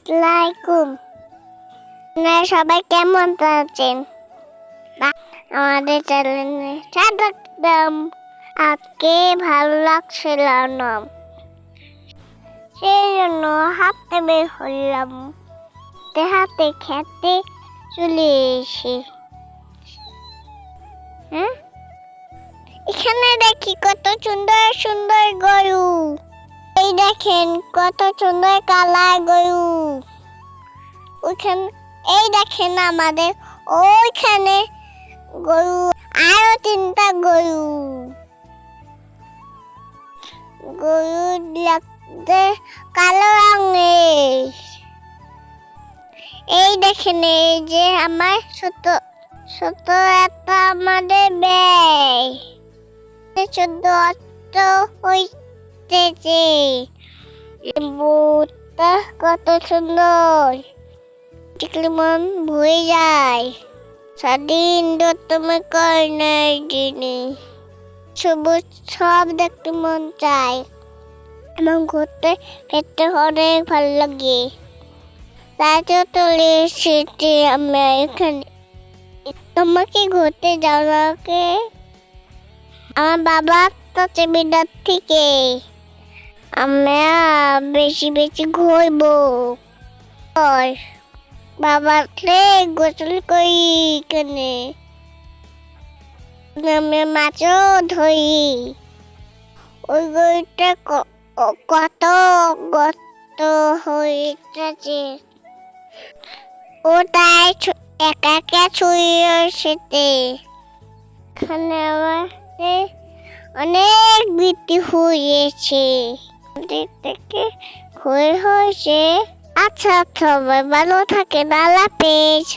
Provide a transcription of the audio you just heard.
আসসালামাইকুম। আপনারা সবাই কেমন আছেন? আমাদের চ্যানেলে স্বাগতম। আজকে ভালো লাগছিল না, সেই জন্য হাঁটতে বের হলাম। হাতে খেতে চলে এসে এখানে দেখি কত সুন্দর সুন্দর গরু। এই দেখেন কত সুন্দর কালার গরু। ওইখানে এই দেখেন আমাদের ওইখানে গরু, আরো 3টা গরু। গরু লাগতে কালো রঙের। এই দেখেন এই যে আমার ছোট ছোট একটা আমাদের ব্যাগ। ছোট অত হইতেছে। বুটটা কত সুন্দর, দেখলে মন ভরে যায়। স্বাধীন তুমি কর্ণের জিনিস, সবুজ সব দেখতে মন চায়। আমার ঘুরতে ফিরতে অনেক ভালো লাগে। তাই তো চলে এসেছি আমি এখানে। তোমাকে ঘুরতে যাও নাকি? আমার বাবা তো বিদার থেকে আমরা বেশি বেশি ঘুরবো। বাবাকে গোসল করি এখানে, আমি মাছও ধরি। ওই গরুটা কত গত হয়েছে, ও তাই একা একা ছুঁয়ে এসেছে। এখানে আমাদের অনেক বৃষ্টি হয়েছে, থেকে হয়েছে। আচ্ছা, সবাই ভালো থাকেন, আল্লাহ হাফেজ।